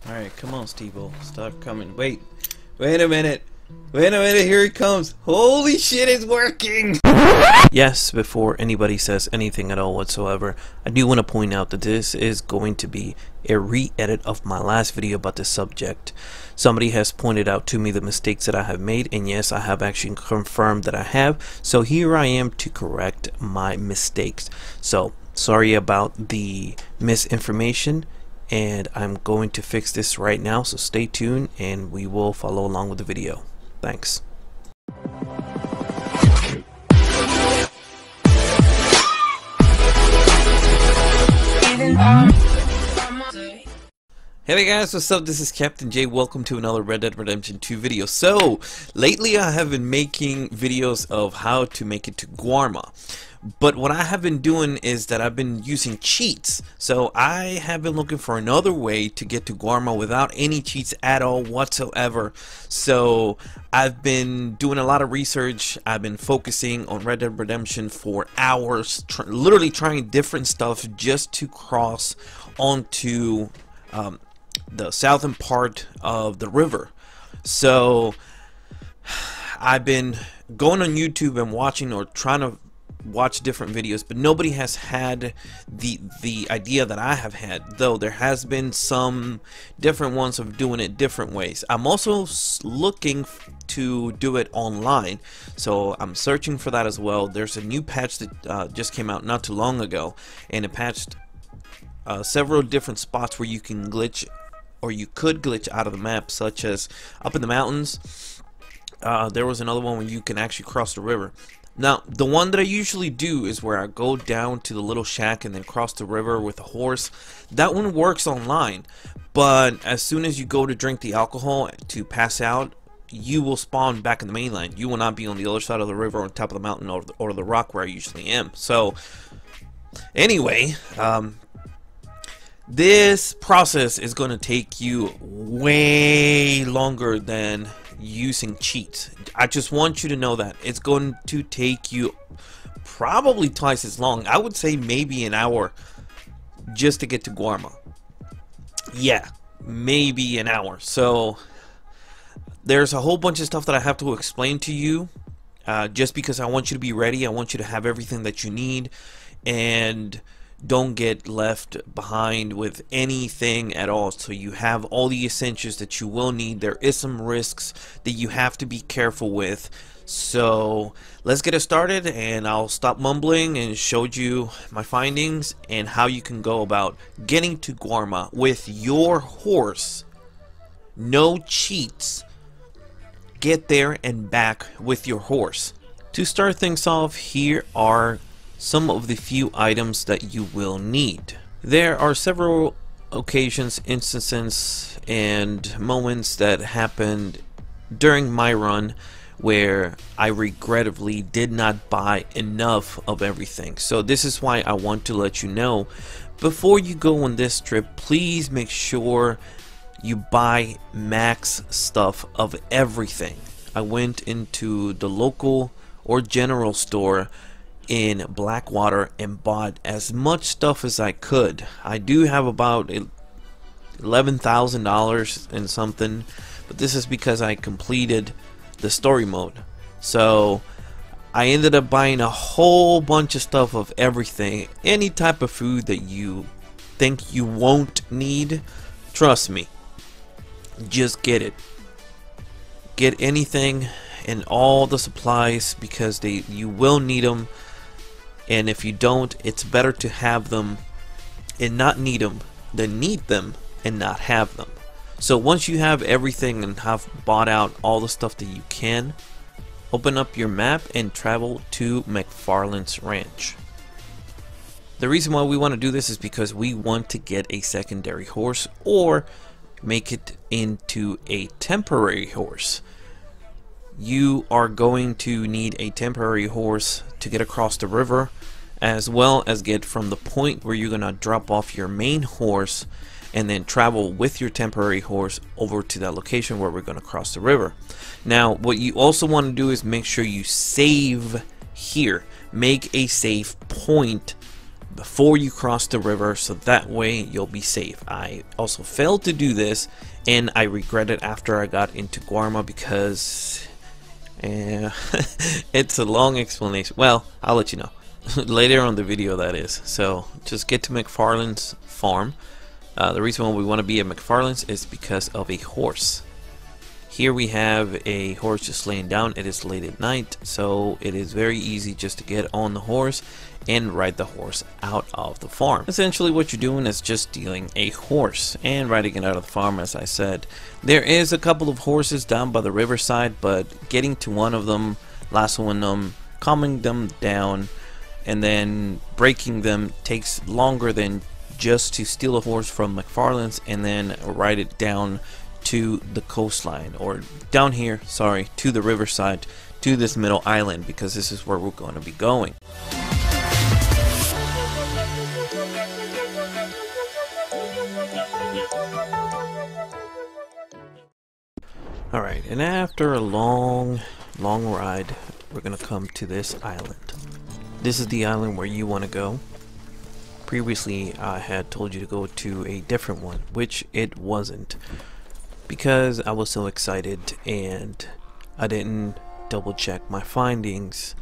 Alright, come on, Steve-O. Stop coming. Wait a minute. Here he comes. Holy shit, it's working! Yes, before anybody says anything at all whatsoever, I do want to point out that this is going to be a re-edit of my last video about this subject. Somebody has pointed out to me the mistakes that I have made, and yes, I have actually confirmed that I have. So here I am to correct my mistakes. So, sorry about the misinformation, and I'm going to fix this right now, so stay tuned and we will follow along with the video. Thanks. Hey guys, what's up? This is Captain J. Welcome to another Red Dead Redemption 2 video. So, lately I have been making videos of how to make it to Guarma. But what I have been doing is that I've been using cheats. So I have been looking for another way to get to Guarma without any cheats at all whatsoever. So I've been doing a lot of research. I've been focusing on Red Dead Redemption for hours, literally trying different stuff just to cross onto the southern part of the river. So I've been going on YouTube and watching or trying to watch different videos, but nobody has had the idea that I have had, though there has been some different ones of doing it different ways. I'm also looking to do it online, so I'm searching for that as well. There's a new patch that just came out not too long ago, and it patched several different spots where you can glitch, or you could glitch out of the map, such as up in the mountains. There was another one where you can actually cross the river. Now, the one that I usually do is where I go down to the little shack and then cross the river with a horse. That one works online, but as soon as you go to drink the alcohol to pass out, you will spawn back in the mainland. You will not be on the other side of the river, on top of the mountain, or the rock where I usually am. So, anyway, this process is going to take you way longer than using cheats. I just want you to know that it's going to take you probably twice as long. I would say maybe an hour just to get to Guarma. Yeah, maybe an hour. So there's a whole bunch of stuff that I have to explain to you, just because I want you to be ready. I want you to have everything that you need, and don't get left behind with anything at all. So you have all the essentials that you will need. There is some risks that you have to be careful with. So let's get it started, and I'll stop mumbling and show you my findings and how you can go about getting to Guarma with your horse. No cheats. Get there and back with your horse. To start things off, here are some of the few items that you will need. There are several occasions, instances, and moments that happened during my run where I regrettably did not buy enough of everything. So this is why I want to let you know, before you go on this trip, please make sure you buy max stuff of everything. I went into the local or general store in Blackwater and bought as much stuff as I could. I do have about $11,000 and something, but this is because I completed the story mode. So I ended up buying a whole bunch of stuff of everything. Any type of food that you think you won't need, trust me, just get it. Get anything and all the supplies, because you will need them. And if you don't, it's better to have them and not need them than need them and not have them. So once you have everything and have bought out all the stuff that you can, open up your map and travel to McFarland's Ranch. The reason why we want to do this is because we want to get a secondary horse or make it into a temporary horse. You are going to need a temporary horse to get across the river, as well as get from the point where you're going to drop off your main horse and then travel with your temporary horse over to that location where we're going to cross the river. Now, what you also want to do is make sure you save here. Make a save point before you cross the river, so that way you'll be safe. I also failed to do this, and I regret it after I got into Guarma because it's a long explanation. Well, I'll let you know later on the video, that is. So just get to McFarlane's farm. The reason why we want to be at McFarlane's is because of a horse. Here we have a horse just laying down. It is late at night, so it is very easy just to get on the horse and ride the horse out of the farm. Essentially what you're doing is just stealing a horse and riding it out of the farm. As I said, there is a couple of horses down by the riverside, but getting to one of them, lassoing them, calming them down, and then breaking them takes longer than just to steal a horse from McFarlane's and then ride it down to the coastline, or down here, sorry, to the riverside, to this middle island, because this is where we're going to be going. Alright, and after a long ride, we're gonna come to this island. This is the island where you want to go. Previously I had told you to go to a different one, which it wasn't, because I was so excited and I didn't double check my findings.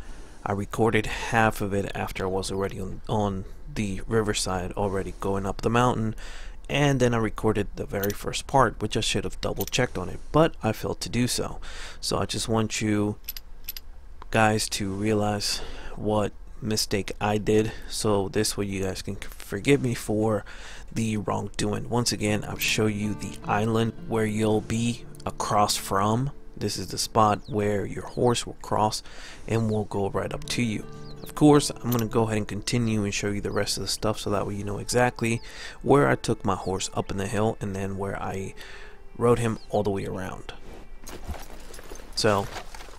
I recorded half of it after I was already on the riverside, already going up the mountain, and then I recorded the very first part, which I should have double checked on it, but I failed to do so. So I just want you guys to realize what mistake I did, so this way you guys can forgive me for the wrongdoing. Once again, I'll show you the island where you'll be across from. This is the spot where your horse will cross and will go right up to you. Of course, I'm going to go ahead and continue and show you the rest of the stuff, so that way you know exactly where I took my horse up in the hill and then where I rode him all the way around. So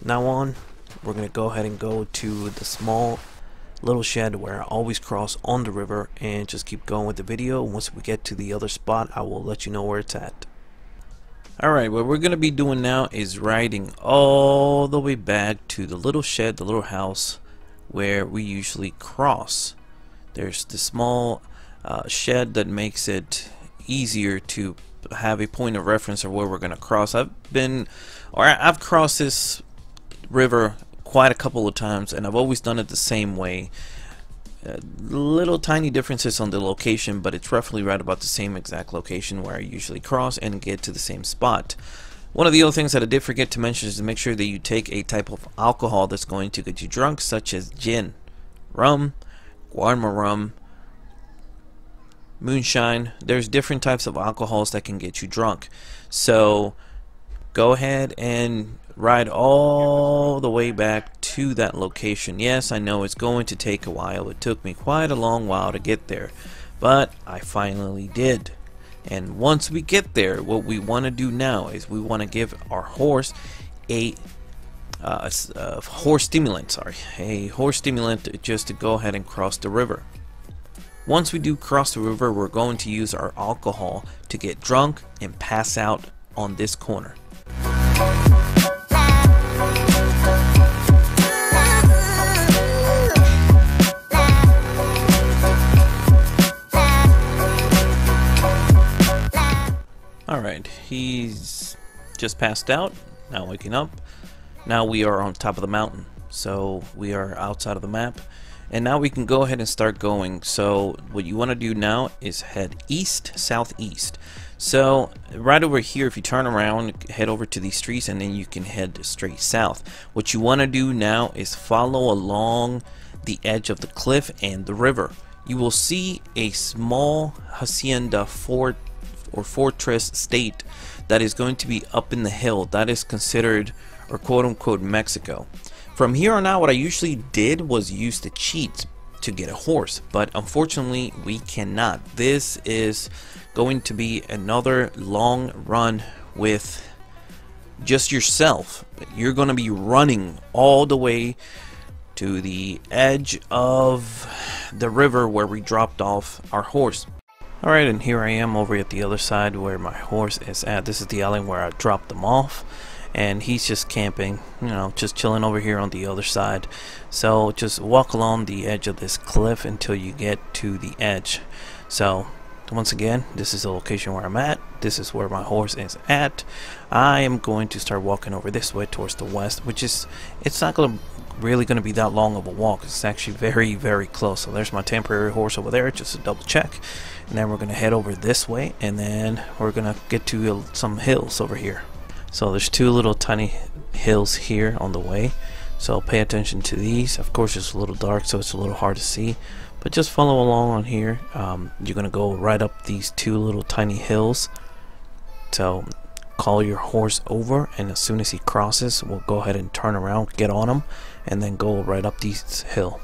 now on, we're going to go ahead and go to the small little shed where I always cross on the river, and just keep going with the video. Once we get to the other spot, I will let you know where it's at. Alright, what we're going to be doing now is riding all the way back to the little shed, the little house where we usually cross. There's the small shed that makes it easier to have a point of reference of where we're going to cross. I've crossed this river quite a couple of times, and I've always done it the same way. Little tiny differences on the location, but it's roughly right about the same exact location where I usually cross and get to the same spot. One of the other things that I did forget to mention is to make sure that you take a type of alcohol that's going to get you drunk, such as gin, rum, Guarma rum, moonshine. There's different types of alcohols that can get you drunk. So go ahead and ride all the way back to that location. Yes, I know it's going to take a while. It took me quite a long while to get there, but I finally did. And once we get there, what we want to do now is we want to give our horse a horse stimulant, just to go ahead and cross the river. Once we do cross the river, we're going to use our alcohol to get drunk and pass out on this corner. Alright, he's just passed out, now waking up. Now we are on top of the mountain, so we are outside of the map, and now we can go ahead and start going. So what you want to do now is head east, southeast. So right over here, if you turn around, head over to these streets, and then you can head straight south. What you want to do now is follow along the edge of the cliff and the river. You will see a small hacienda fort or fortress state that is going to be up in the hill. That is considered, or quote-unquote, Mexico. From here on out, what I usually did was use the cheats to get a horse, but unfortunately we cannot. This is going to be another long run with just yourself. You're going to be running all the way to the edge of the river where we dropped off our horse. Alright, and here I am over at the other side where my horse is at. This is the island where I dropped them off. and he's just camping, you know, just chilling over here on the other side. So just walk along the edge of this cliff until you get to the edge. So once again, this is the location where I'm at. This is where my horse is at. I am going to start walking over this way towards the west, which is, it's not really going to be that long of a walk. It's actually very, very close. So there's my temporary horse over there, just to double check. And then we're going to head over this way, and then we're going to get to some hills over here. So there's two little tiny hills here on the way, so pay attention to these. Of course it's a little dark, so it's a little hard to see, but just follow along on here. You're gonna go right up these two little tiny hills. So call your horse over, and as soon as he crosses, we'll go ahead and turn around, get on him, and then go right up these hill.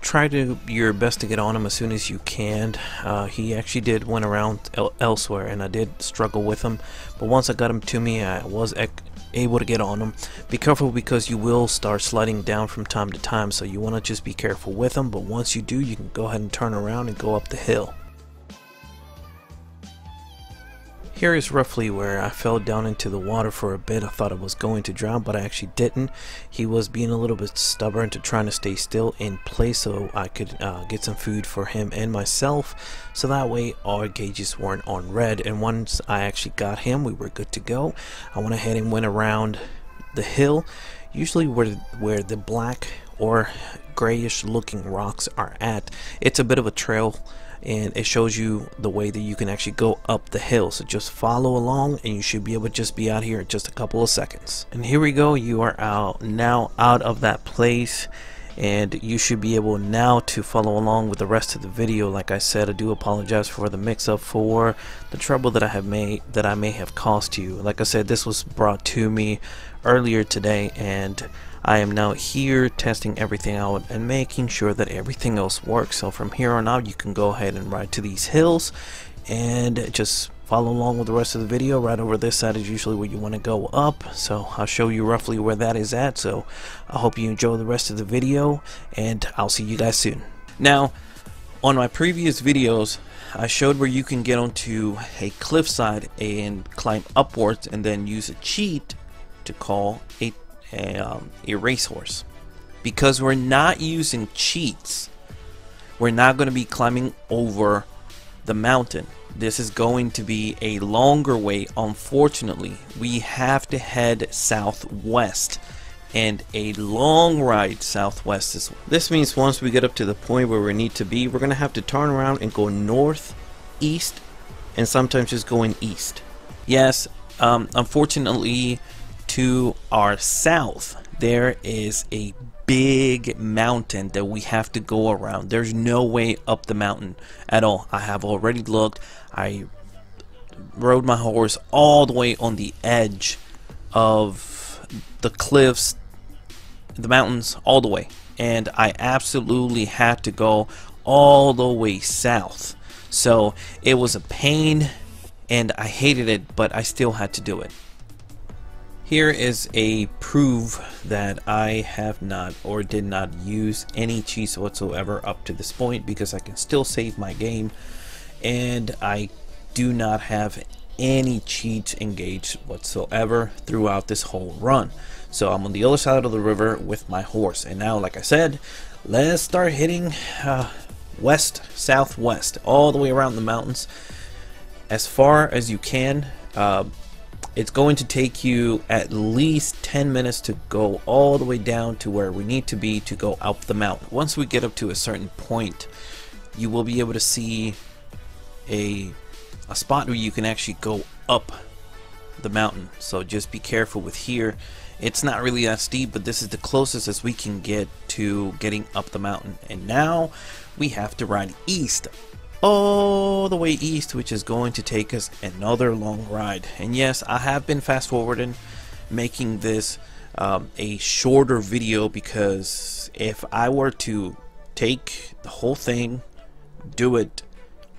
Try your best to get on him as soon as you can. He actually did went around elsewhere, and I did struggle with him, but once I got him to me, I was able to get on him. Be careful, because you will start sliding down from time to time, so you want to just be careful with him. But once you do, you can go ahead and turn around and go up the hill. Here is roughly where I fell down into the water for a bit. I thought I was going to drown, but I actually didn't. He was being a little bit stubborn to trying to stay still in place, so I could get some food for him and myself, so that way our gauges weren't on red. And once I actually got him, we were good to go. I went ahead and went around the hill, usually where the black or grayish looking rocks are at. It's a bit of a trail, and it shows you the way that you can actually go up the hill. So just follow along, and you should be able to just be out here in just a couple of seconds. And here we go, you are now out of that place, and you should be able now to follow along with the rest of the video. Like I said, I do apologize for the mix-up, for the trouble that I may have caused you. Like I said, this was brought to me earlier today, and I am now here testing everything out and making sure that everything else works. So from here on out, you can go ahead and ride to these hills and just follow along with the rest of the video. Right over this side is usually where you want to go up, so I'll show you roughly where that is at. So I hope you enjoy the rest of the video, and I'll see you guys soon. Now, on my previous videos, I showed where you can get onto a cliffside and climb upwards, and then use a cheat to call a racehorse. Because we're not using cheats, we're not going to be climbing over the mountain. This is going to be a longer way. Unfortunately, we have to head southwest, and a long ride southwest is. This means once we get up to the point where we need to be, we're going to have to turn around and go north, east, and sometimes just going east. Yes, unfortunately, to our south there is a big mountain that we have to go around. There's no way up the mountain at all. I have already looked. I rode my horse all the way on the edge of the cliffs, the mountains, all the way, and I absolutely had to go all the way south. So it was a pain, and I hated it, but I still had to do it. Here is a proof that I have not or did not use any cheats whatsoever up to this point, because I can still save my game, and I do not have any cheats engaged whatsoever throughout this whole run. So I'm on the other side of the river with my horse, and now, like I said, let's start hitting west, southwest, all the way around the mountains as far as you can. It's going to take you at least 10 minutes to go all the way down to where we need to be to go up the mountain. Once we get up to a certain point, you will be able to see a spot where you can actually go up the mountain. So just be careful with here. It's not really that steep, but this is the closest as we can get to getting up the mountain. And now we have to ride east, all the way east, which is going to take us another long ride. And yes, I have been fast forwarding, making this a shorter video, because if I were to take the whole thing, do it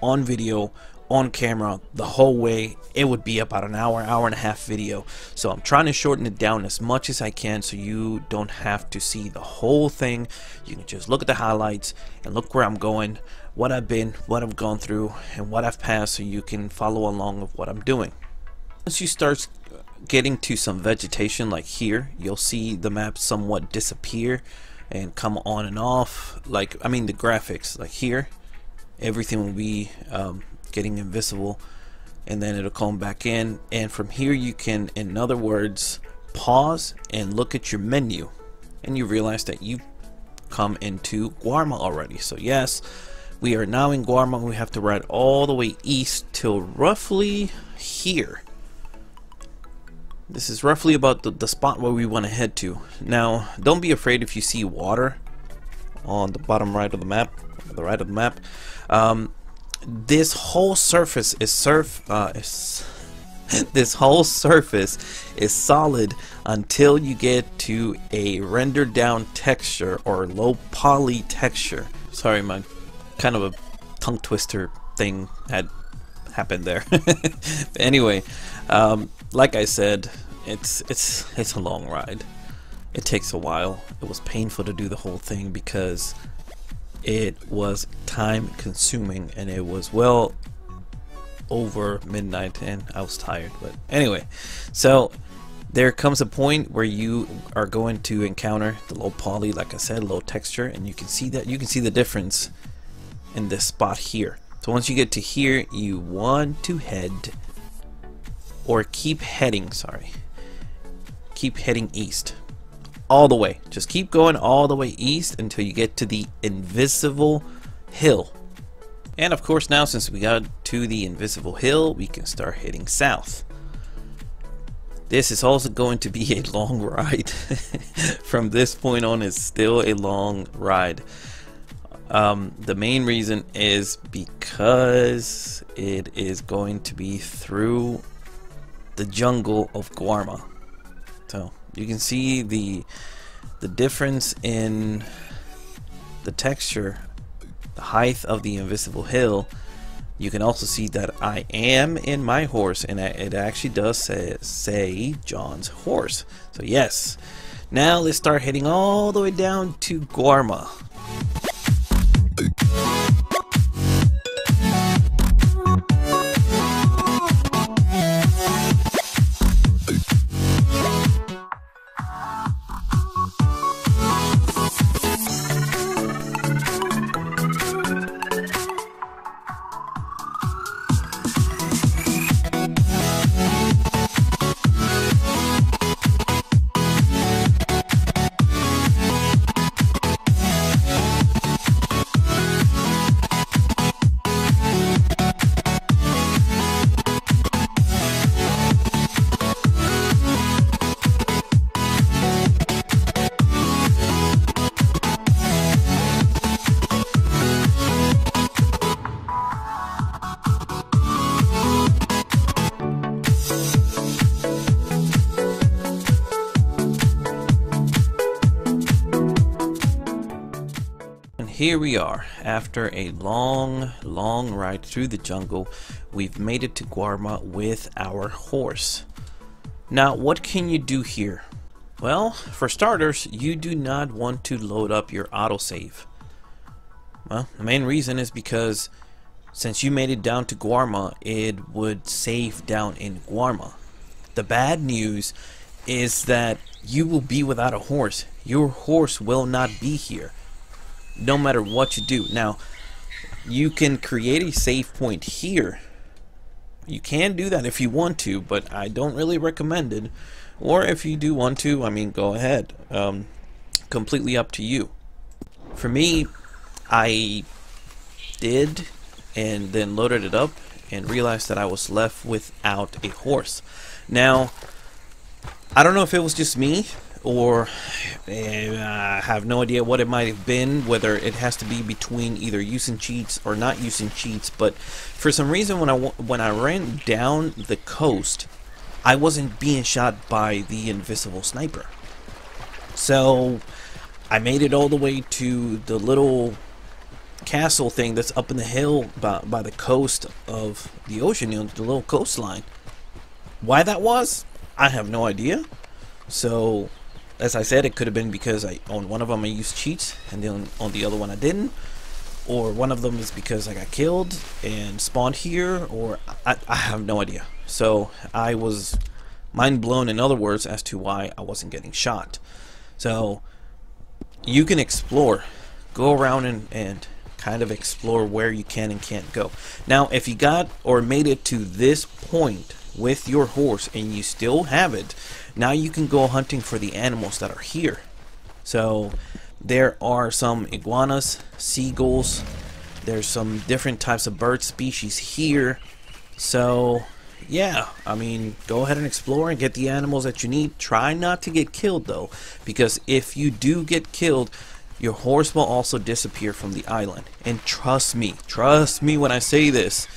on video, on camera the whole way, it would be about an hour, hour and a half video. So I'm trying to shorten it down as much as I can, so you don't have to see the whole thing. You can just look at the highlights and look where I'm going, what I've been, what I've gone through, and what I've passed, so you can follow along with what I'm doing. Once you start getting to some vegetation like here, you'll see the map somewhat disappear and come on and off. Like, I mean, the graphics, like here, everything will be getting invisible, and then it'll come back in, and from here you can, in other words, pause and look at your menu, and you realize that you come into Guarma already. So yes, we are now in Guarma. We have to ride all the way east till roughly here. This is roughly about the spot where we want to head to. Now, don't be afraid if you see water on the bottom right of the map, this whole surface is this whole surface is solid until you get to a rendered down texture or low poly texture. Sorry, my kind of a tongue twister thing had happened there. Anyway, like I said, it's a long ride. It takes a while. It was painful to do the whole thing because it was time consuming, and it was well over midnight and I was tired. But anyway, so there comes a point where you are going to encounter the low poly, like I said, low texture, and you can see the difference in this spot here. So once you get to here, you want to head, or keep heading east all the way. Just keep going all the way east until you get to the invisible hill. And of course, now since we got to the invisible hill, we can start heading south. This is also going to be a long ride. From this point on, it's still a long ride. The main reason is because it is going to be through the jungle of Guarma. So you can see the difference in the texture, the height of the invisible hill. You can also see that I am in my horse, and it actually does say John's horse. So yes, now let's start heading all the way down to Guarma. Here we are, after a long ride through the jungle. We've made it to Guarma with our horse. Now, what can you do here? Well, for starters, you do not want to load up your autosave. Well, the main reason is because since you made it down to Guarma, it would save down in Guarma. The bad news is that you will be without a horse. Your horse will not be here, no matter what you do. Now, you can create a save point here. You can do that if you want to, but I don't really recommend it. Or if you do want to, I mean, go ahead. Completely up to you. For me, I did, and then loaded it up and realized that I was left without a horse. Now, I don't know if it was just me, or I have no idea what it might have been, whether it has to be between either using cheats or not using cheats, but for some reason when I ran down the coast, I wasn't being shot by the invisible sniper. So I made it all the way to the little castle thing that's up in the hill by the coast of the ocean, you know, the little coastline. Why that was, I have no idea. So, as I said, it could have been because on one of them I used cheats, and then on the other one I didn't. Or one of them is because I got killed and spawned here, or I have no idea. So, I was mind blown, in other words, as to why I wasn't getting shot. So, you can explore. Go around and kind of explore where you can and can't go. Now, if you got or made it to this point with your horse and you still have it, now you can go hunting for the animals that are here. So there are some iguanas, seagulls, there's some different types of bird species here. So yeah, I mean, go ahead and explore and get the animals that you need. Try not to get killed though, because if you do get killed, your horse will also disappear from the island. And trust me when I say this,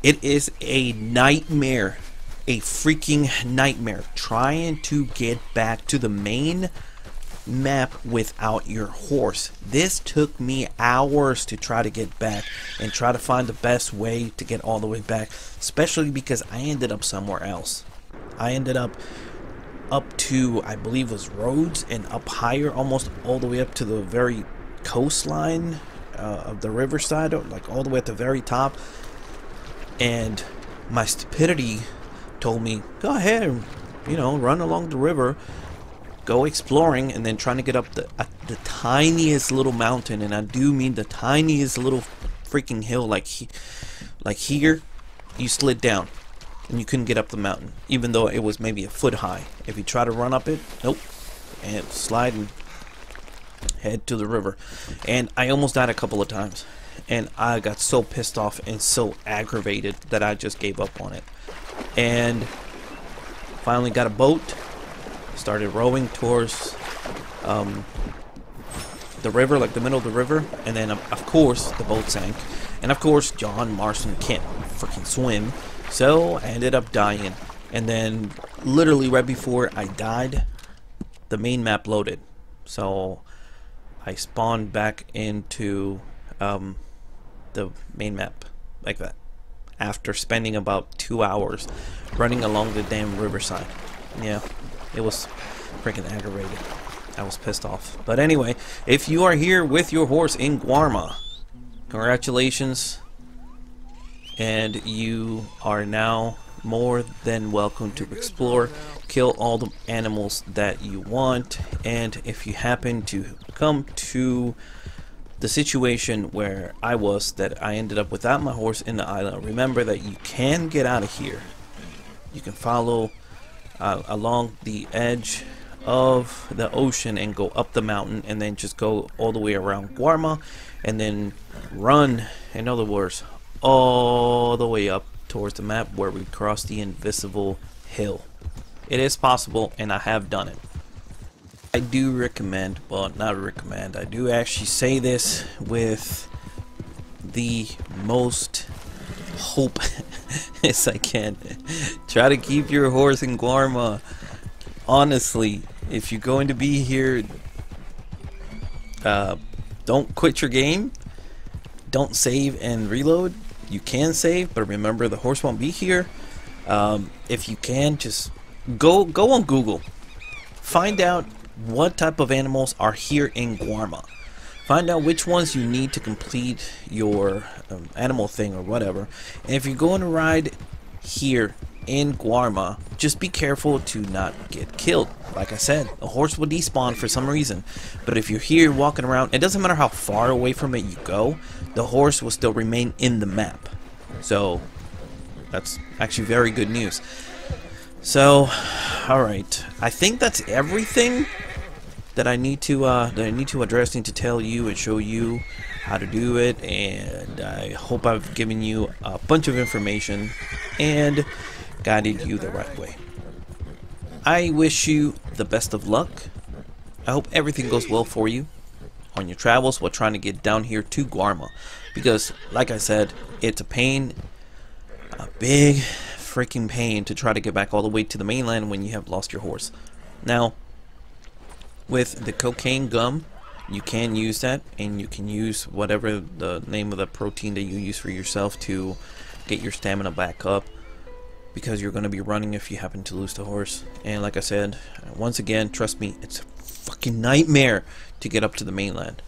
it is a nightmare, a freaking nightmare, trying to get back to the main map without your horse. This took me hours to try to get back and try to find the best way to get all the way back, especially because I ended up somewhere else. I ended up to, I believe it was Rhodes, and up higher, almost all the way up to the very coastline of the riverside, or like all the way at the very top. And my stupidity told me, go ahead and, you know, run along the river, go exploring, and then trying to get up the tiniest little mountain, and I do mean the tiniest little freaking hill, like here, you slid down and you couldn't get up the mountain, even though it was maybe a foot high. If you try to run up it, nope, and slide and head to the river. And I almost died a couple of times, and I got so pissed off and so aggravated that I just gave up on it. And finally got a boat, started rowing towards the river, like the middle of the river, and then of course the boat sank, and of course John Marston can't freaking swim. So I ended up dying, and then literally right before I died, the main map loaded. So I spawned back into the main map like that, after spending about 2 hours running along the damn riverside. Yeah, it was freaking aggravating. I was pissed off. But anyway, if you are here with your horse in Guarma, congratulations. And you are now more than welcome to explore, kill all the animals that you want. And if you happen to come to the situation where I was, that I ended up without my horse in the island, remember that you can get out of here. You can follow along the edge of the ocean and go up the mountain, and then just go all the way around Guarma, and then run, in other words, all the way up towards the map where we cross the invisible hill. It is possible, and I have done it. I do recommend, well, not recommend, I do actually say this with the most hope as I can. Try to keep your horse in Guarma. Honestly, if you're going to be here, don't quit your game. Don't save and reload. You can save, but remember the horse won't be here. If you can, just go on Google. Find out what type of animals are here in Guarma. Find out which ones you need to complete your animal thing or whatever. And if you're going to ride here in Guarma, just be careful to not get killed. Like I said, a horse will despawn for some reason, but if you're here walking around, it doesn't matter how far away from it you go, the horse will still remain in the map. So that's actually very good news. So alright, I think that's everything that I need to address, need to tell you and show you how to do it. And I hope I've given you a bunch of information and guided you the right way. I wish you the best of luck. I hope everything goes well for you on your travels while trying to get down here to Guarma, because like I said, it's a pain, a big freaking pain to try to get back all the way to the mainland when you have lost your horse. Now, with the cocaine gum, you can use that, and you can use whatever the name of the protein that you use for yourself to get your stamina back up, because you're going to be running if you happen to lose the horse. And like I said, once again, trust me, it's a fucking nightmare to get up to the mainland.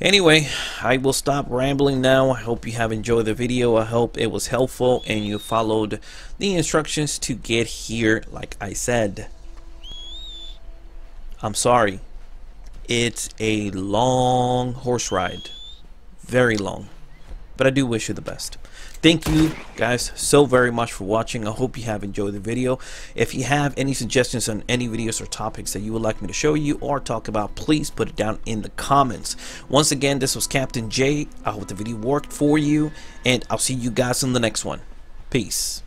Anyway, I will stop rambling now. I hope you have enjoyed the video. I hope it was helpful and you followed the instructions to get here. Like I said, I'm sorry, it's a long horse ride, very long, but I do wish you the best. Thank you guys so very much for watching. I hope you have enjoyed the video. If you have any suggestions on any videos or topics that you would like me to show you or talk about, please put it down in the comments. Once again, this was Captain J. I hope the video worked for you, and I'll see you guys in the next one. Peace.